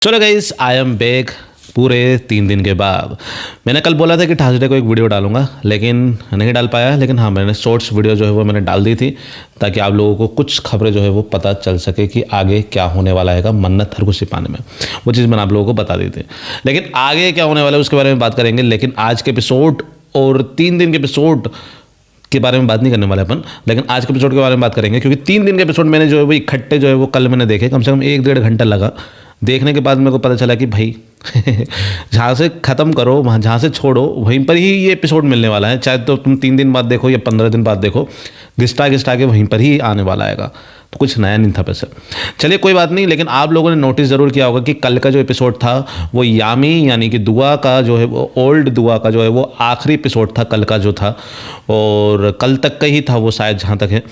चलो guys, I am back पूरे 3 दिन के बाद। मैंने कल बोला था कि थर्सडे को एक वीडियो डालूंगा, लेकिन नहीं डाल पाया। लेकिन हाँ, मैंने शॉर्ट्स वीडियो जो है वो मैंने डाल दी थी, ताकि आप लोगों को कुछ खबरें जो है वो पता चल सके कि आगे क्या होने वाला है मन्नत हरकुशी पाने में। वो चीज़ मैंने आप लोगों को बता दी थी, लेकिन आगे क्या होने वाला है उसके बारे में बात करेंगे। लेकिन आज के एपिसोड और 3 दिन के एपिसोड के बारे में बात नहीं करने वाले अपन, लेकिन आज के एपिसोड के बारे में बात करेंगे। क्योंकि 3 दिन के एपिसोड मैंने जो है वो इकट्ठे जो है वो कल मैंने देखे, कम से कम 1-1.5 घंटा लगा। देखने के बाद मेरे को पता चला कि भाई जहाँ से ख़त्म करो, वहाँ जहाँ से छोड़ो वहीं पर ही ये एपिसोड मिलने वाला है। चाहे तो तुम 3 दिन बाद देखो या 15 दिन बाद देखो, घिसटा घिसटा के वहीं पर ही आने वाला आएगा। तो कुछ नया नहीं था वैसे। चलिए कोई बात नहीं, लेकिन आप लोगों ने नोटिस ज़रूर किया होगा कि कल का जो एपिसोड था वो यामी यानी कि दुआ का जो है वो ओल्ड दुआ का जो है वो आखिरी एपिसोड था कल का जो था, और कल तक का ही था वो शायद, जहाँ तक है।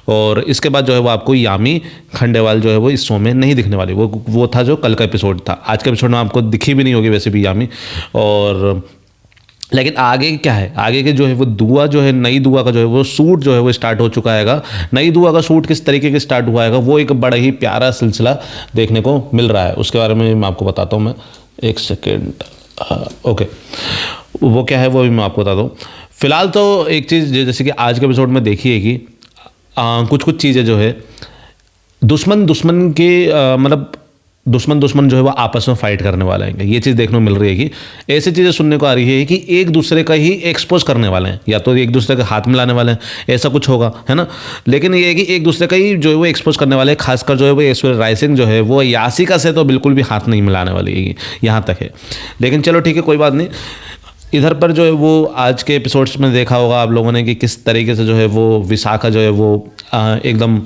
और इसके बाद जो है वो आपको यामी खंडेवाल जो है वो इस शो में नहीं दिखने वाली। वो था जो कल का एपिसोड था। आज के एपिसोड में आपको दिखी भी नहीं होगी वैसे भी यामी। और लेकिन आगे क्या है, आगे के जो है वो दुआ जो है, नई दुआ का जो है वो शूट जो है वो स्टार्ट हो चुका है। नई दुआ का शूट किस तरीके के स्टार्ट हुआ है, वो एक बड़ा ही प्यारा सिलसिला देखने को मिल रहा है। उसके बारे में मैं आपको बताता हूँ। मैं एक सेकेंड, ओके, वो क्या है वो भी मैं आपको बता दूँ। फिलहाल तो एक चीज़ जैसे कि आज के एपिसोड में देखी है कि कुछ कुछ चीज़ें जो है दुश्मन के मतलब दुश्मन जो है वो आपस में फाइट करने वाले हैं। ये चीज़ देखने को मिल रही है कि ऐसी चीज़ें सुनने को आ रही है कि एक दूसरे का ही एक्सपोज करने वाले हैं, या तो एक दूसरे का हाथ मिलाने वाले हैं, ऐसा कुछ होगा, है ना। लेकिन ये है कि एक दूसरे का ही जो है वो एक्सपोज करने वाले हैं। खासकर जो है वो ऐश्वर्या राय सिंह जो है वो यासिका से तो बिल्कुल भी हाथ नहीं मिलाने वाली है, यहाँ तक है। लेकिन चलो ठीक है, कोई बात नहीं। इधर पर जो है वो आज के एपिसोड्स में देखा होगा आप लोगों ने कि किस तरीके से जो है वो विशाखा जो है वो एकदम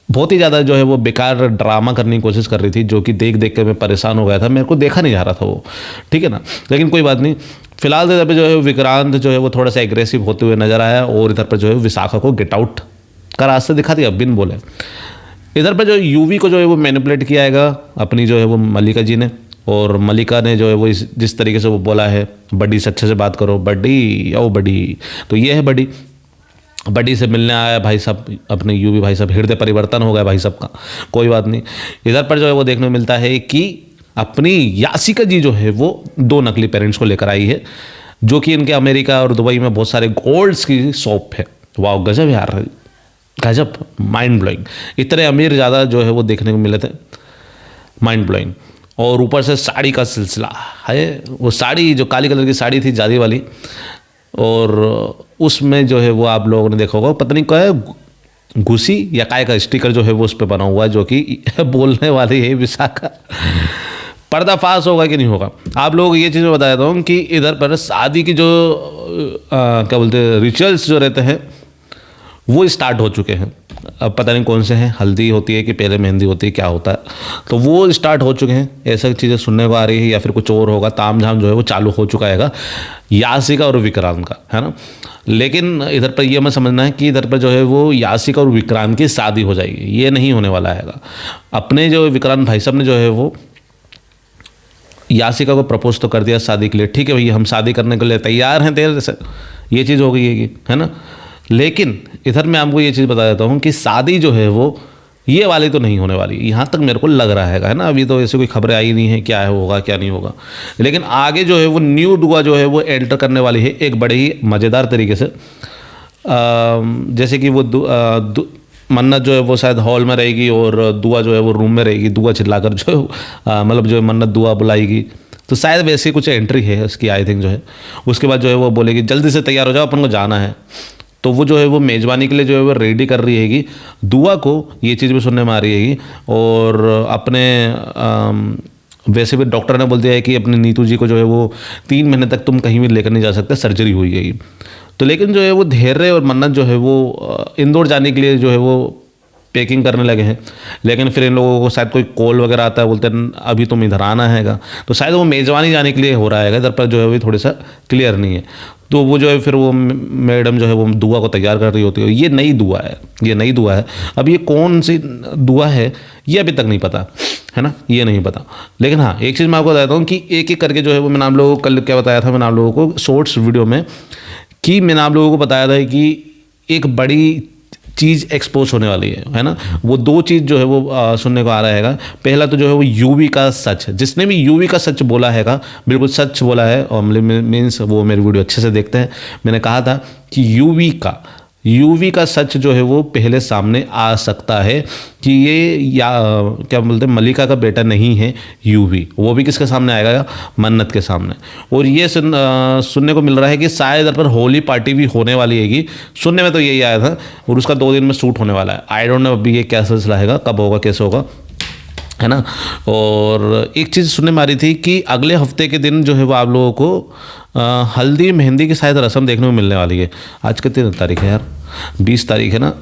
बहुत ही ज़्यादा जो है वो बेकार ड्रामा करने की कोशिश कर रही थी, जो कि देख देख के मैं परेशान हो गया था। मेरे को देखा नहीं जा रहा था वो, ठीक है ना। लेकिन कोई बात नहीं। फिलहाल इधर पे जो है विक्रांत जो है वो थोड़ा सा एग्रेसिव होते हुए नजर आया, और इधर पर जो है विशाखा को गेट आउट का रास्ता दिखा दिया बिन बोले। इधर पर जो यूवी को जो है वो मैनिपुलेट किया है अपनी जो है वो मल्लिका जी ने, और मल्लिका ने जो है वो जिस तरीके से वो बोला है, बड्डी से अच्छे से बात करो, बड्डी ओ बड्डी। तो ये है बड्डी से मिलने आया भाई साहब अपने यूवी भाई साहब, हृदय परिवर्तन हो गया भाई साहब का। कोई बात नहीं। इधर पर जो है वो देखने को मिलता है कि अपनी यासिका जी जो है वो 2 नकली पेरेंट्स को लेकर आई है, जो कि इनके अमेरिका और दुबई में बहुत सारे गोल्ड्स की शॉप है। वाह, गजब यार, गजब, माइंड ब्लोइंग। इतने अमीर ज़्यादा जो है वो देखने को मिले थे, माइंड ब्लोइंग। और ऊपर से साड़ी का सिलसिला है, वो साड़ी जो काली कलर की साड़ी थी जादी वाली, और उसमें जो है वो आप लोगों ने देखा होगा, पता नहीं क्या है, घुसी या काय का स्टिकर जो है वो उस पर बना हुआ है, जो कि बोलने वाली है विशाखा। पर्दाफाश होगा कि नहीं होगा, आप लोगों को ये चीज़ मैं बता देता हूँ कि इधर पर शादी की जो क्या बोलते हैं रिचुअल्स जो रहते हैं वो स्टार्ट हो चुके हैं। अब पता नहीं कौन से हैं, हल्दी होती है कि पहले मेहंदी होती है, क्या होता है, तो वो स्टार्ट हो चुके हैं। ऐसा चीज़ें सुनने को आ रही है, या फिर कुछ और होगा। ताम झाम जो है वो चालू हो चुका है यासिका और विक्रांत का, है ना। लेकिन इधर पर यह मैं समझना है कि इधर पर जो है वो यासिका और विक्रांत की शादी हो जाएगी, ये नहीं होने वाला है। अपने जो विक्रांत भाई साहब ने जो है वो यासिका को प्रपोज तो कर दिया शादी के लिए, ठीक है भैया हम शादी करने के लिए तैयार हैं तेरे से, ये चीज़ हो गई है ना। लेकिन इधर मैं आपको ये चीज़ बता देता हूँ कि शादी जो है वो ये वाली तो नहीं होने वाली, यहाँ तक मेरे को लग रहा है ना। अभी तो ऐसे कोई खबरें आई नहीं है क्या है होगा क्या नहीं होगा। लेकिन आगे जो है वो न्यू दुआ जो है वो एंटर करने वाली है एक बड़े ही मज़ेदार तरीके से। जैसे कि वो मन्नत जो है वो शायद हॉल में रहेगी, और दुआ जो है वो रूम में रहेगी। दुआ चिल्लाकर जो मतलब जो है मन्नत दुआ बुलाएगी, तो शायद वैसे कुछ एंट्री है उसकी, आई थिंक जो है। उसके बाद जो है वो बोलेगी जल्दी से तैयार हो जाओ, अपन को जाना है। तो वो जो है वो मेज़बानी के लिए जो है वो रेडी कर रही हैगी दुआ को, ये चीज़ भी सुनने में आ रही हैगी। और अपने वैसे भी डॉक्टर ने बोल दिया है कि अपने नीतू जी को जो है वो 3 महीने तक तुम कहीं भी लेकर नहीं जा सकते, सर्जरी हुई है। तो लेकिन जो है वो धैर्य और मन्नत जो है वो इंदौर जाने के लिए जो है वो पैकिंग करने लगे हैं। लेकिन फिर इन लोगों को शायद कोई कॉल वगैरह आता है, बोलते हैं अभी तुम इधर आना हैगा। तो शायद वो मेज़बानी जाने के लिए हो रहा है, इधर पर जो है वो थोड़ा सा क्लियर नहीं है। तो वो जो है फिर वो मैडम जो है वो दुआ को तैयार कर रही होती है। ये नई दुआ है, ये नई दुआ है। अब ये कौन सी दुआ है ये अभी तक नहीं पता, है ना, ये नहीं पता। लेकिन हाँ, एक चीज़ मैं आपको बताता हूँ कि एक एक करके जो है वो मैंने आप लोगों को कल क्या बताया था, मैंने आप लोगों को शॉर्ट्स वीडियो में, कि मैंने आप लोगों को बताया था कि एक बड़ी चीज़ एक्सपोज होने वाली है ना। वो 2 चीज़ जो है वो सुनने को आ रहा है। पहला तो जो है वो यूवी का सच, जिसने भी यूवी का सच बोला है बिल्कुल सच बोला है, और मीन्स वो मेरी वीडियो अच्छे से देखते हैं। मैंने कहा था कि यूवी का सच जो है वो पहले सामने आ सकता है कि ये या क्या बोलते हैं मलिका का बेटा नहीं है यूवी। वो भी किसके सामने आएगा? मन्नत के सामने। और ये सुनने को मिल रहा है कि शायद इधर पर होली पार्टी भी होने वाली हैगी। सुनने में तो यही आया था, और उसका 2 दिन में शूट होने वाला है। आई डोंट नो अभी ये क्या सिलसिला है, कब होगा कैसे होगा, है ना। और एक चीज़ सुनने में आ रही थी कि अगले हफ्ते के दिन जो है वो आप लोगों को हल्दी मेहंदी की शायद रस्म देखने को मिलने वाली है। आज कितनी तारीख है यार? 20 तारीख है ना।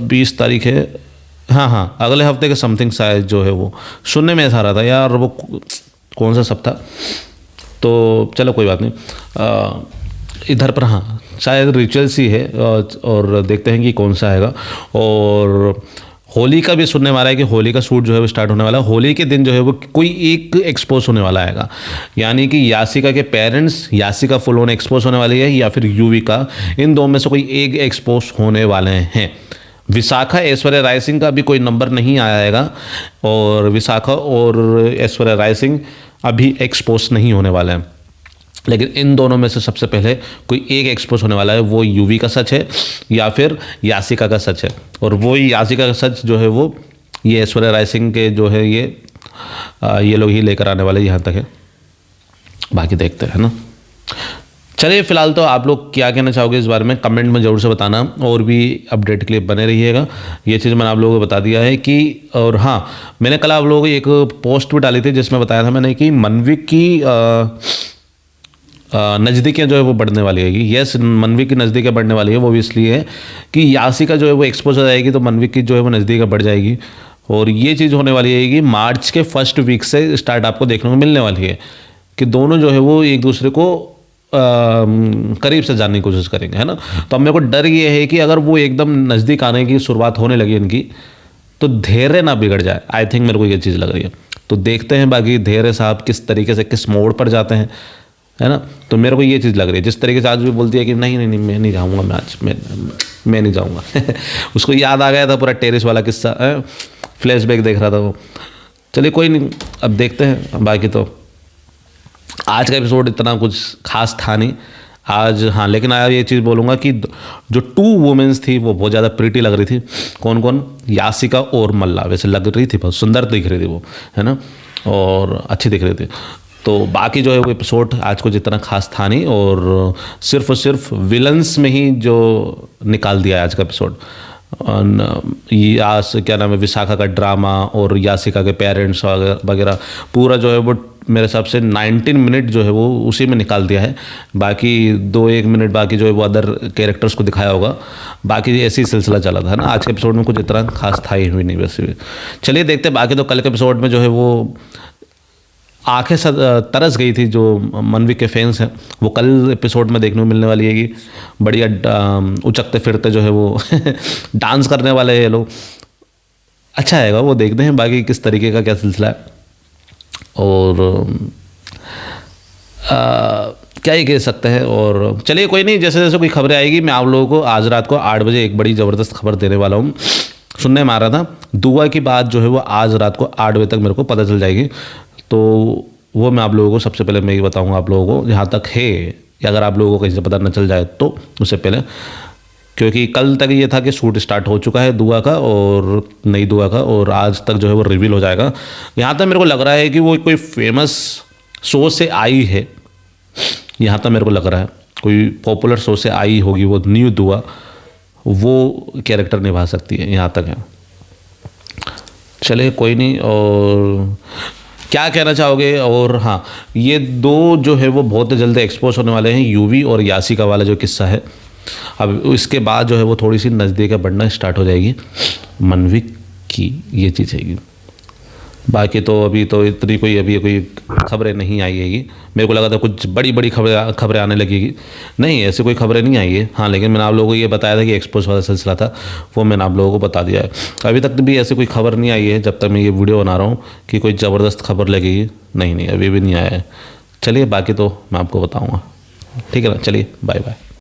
20 तारीख है, हाँ, अगले हफ्ते के समथिंग शायद जो है वो सुनने में ऐसा आ रहा था यार। वो कौन सा सब था, तो चलो कोई बात नहीं। इधर पर हाँ शायद रिचुअल्स ही है, और देखते हैं कि कौन सा आएगा। और होली का भी सुनने वाला है कि होली का शूट जो है वो स्टार्ट होने वाला है। होली के दिन जो है वो कोई एक एक्सपोज होने वाला है, यानी कि यासिका के parents, Yashica full on expose होने वाली है, या फिर यूवी का, इन 2 में से कोई एक एक्सपोज होने वाले हैं। विशाखा ऐश्वर्या राय सिंह का भी कोई नंबर नहीं आएगा, और विशाखा और ऐश्वर्या राय सिंह अभी एक्सपोज नहीं होने वाले हैं। लेकिन इन दोनों में से सबसे पहले कोई एक एक्सपोज होने वाला है, वो यूवी का सच है या फिर यासिका का सच है। और वो यासिका का सच जो है वो ये ऐश्वर्या राय सिंह के जो है ये लोग ही लेकर आने वाले, यहाँ तक है। बाकी देखते हैं ना। चलिए फिलहाल तो आप लोग क्या कहना चाहोगे इस बारे में कमेंट में ज़रूर से बताना, और भी अपडेट के लिए बने रहिएगा। ये चीज़ मैंने आप लोगों को बता दिया है कि, और हाँ मैंने कल आप लोगों को एक पोस्ट भी डाली थी जिसमें बताया था मैंने कि मनविक की नज़दीकियाँ जो है वो बढ़ने वाली है। यस, मनविक की नज़दीकियाँ बढ़ने वाली है। वो भी इसलिए है कि यासिका जो है वो एक्सपोज हो जाएगी, तो मनविक की जो है वो नज़दीकियाँ बढ़ जाएगी। और ये चीज़ होने वाली है कि मार्च के फर्स्ट वीक से स्टार्ट आपको देखने को मिलने वाली है कि दोनों जो है वो एक दूसरे को करीब से जानने की कोशिश करेंगे, है ना। तो अब मेरे को डर ये है कि अगर वो एकदम नज़दीक आने की शुरुआत होने लगी इनकी, तो धैर्य ना बिगड़ जाए। आई थिंक मेरे को ये चीज़ लग रही है। तो देखते हैं बाकी धैर्य साहब किस तरीके से किस मोड़ पर जाते हैं, है ना। तो मेरे को ये चीज़ लग रही है, जिस तरीके से आज भी बोलती है कि नहीं मैं नहीं जाऊँगा, मैं आज मैं नहीं जाऊँगा। उसको याद आ गया था पूरा टेरिस वाला किस्सा, फ्लैशबैक देख रहा था वो। चलिए कोई नहीं, अब देखते हैं। बाकी तो आज का एपिसोड इतना कुछ खास था नहीं आज, हाँ। लेकिन आज ये चीज़ बोलूँगा कि जो 2 वुमेन्स थी वो बहुत ज़्यादा प्रीटी लग रही थी। कौन कौन? यासिका और मल्ला वैसे लग रही थी, बहुत सुंदर दिख रही थी वो, है ना, और अच्छी दिख रही थी। तो बाकी जो है वो एपिसोड आज को जितना खास था नहीं, और सिर्फ विलन्स में ही जो निकाल दिया है आज का एपिसोड। क्या नाम है, विशाखा का ड्रामा और यासिका के पेरेंट्स वगैरह पूरा जो है वो मेरे हिसाब से 19 मिनट जो है वो उसी में निकाल दिया है। बाकी 2-1 मिनट बाकी जो है वो अदर कैरेक्टर्स को दिखाया होगा। बाकी ऐसी सिलसिला चला था ना। आज के एपिसोड में कुछ इतना खास था ही नहीं वैसे भी। चलिए देखते हैं। बाकी तो कल के एपिसोड में जो है वो आंखें तरस गई थी जो मनविक के फैंस हैं, वो कल एपिसोड में देखने को मिलने वाली है कि बढ़िया उचकते फिरते जो है वो डांस करने वाले हैं ये लोग। अच्छा आएगा, वो देखते हैं बाकी किस तरीके का क्या सिलसिला है। और क्या ही कह सकते हैं। और चलिए कोई नहीं, जैसे जैसे कोई खबरें आएगी मैं आप लोगों को आज रात को 8 बजे एक बड़ी ज़बरदस्त खबर देने वाला हूँ। सुनने में आ रहा था दुआ की बात जो है वो आज रात को 8 बजे तक मेरे को पता चल जाएगी। तो वो मैं आप लोगों को सबसे पहले मैं ये बताऊंगा आप लोगों को, जहाँ तक है, या अगर आप लोगों को कहीं से पता न चल जाए तो उससे पहले, क्योंकि कल तक ये था कि शूट स्टार्ट हो चुका है दुआ का और नई दुआ का, और आज तक जो है वो रिवील हो जाएगा। यहाँ तक मेरे को लग रहा है कि वो कोई फेमस शो से आई है, यहाँ तक मेरे को लग रहा है कोई पॉपुलर शो से आई होगी वो न्यू दुआ, वो कैरेक्टर निभा सकती है, यहाँ तक है। चलिए कोई नहीं। और क्या कहना चाहोगे? और हाँ, ये 2 जो है वो बहुत जल्द एक्सपोज होने वाले हैं, यूवी और यासिका वाला जो किस्सा है। अब इसके बाद जो है वो थोड़ी सी नज़दीक बढ़ना स्टार्ट हो जाएगी मनविक की, ये चीज़ है। बाकी तो अभी तो इतनी कोई खबरें नहीं आई हैगी। मेरे को लगा था कुछ बड़ी बड़ी खबरें आने लगेगी, नहीं ऐसी कोई खबरें नहीं आई है। हाँ, लेकिन मैंने आप लोगों को ये बताया था कि एक्सपोज वाला सिलसिला था, वो मैंने आप लोगों को बता दिया है। अभी तक भी ऐसी कोई खबर नहीं आई है जब तक मैं ये वीडियो बना रहा हूँ कि कोई ज़बरदस्त खबर लगेगी, नहीं अभी भी नहीं आया है। चलिए बाकी तो मैं आपको बताऊँगा, ठीक है ना। चलिए बाय बाय।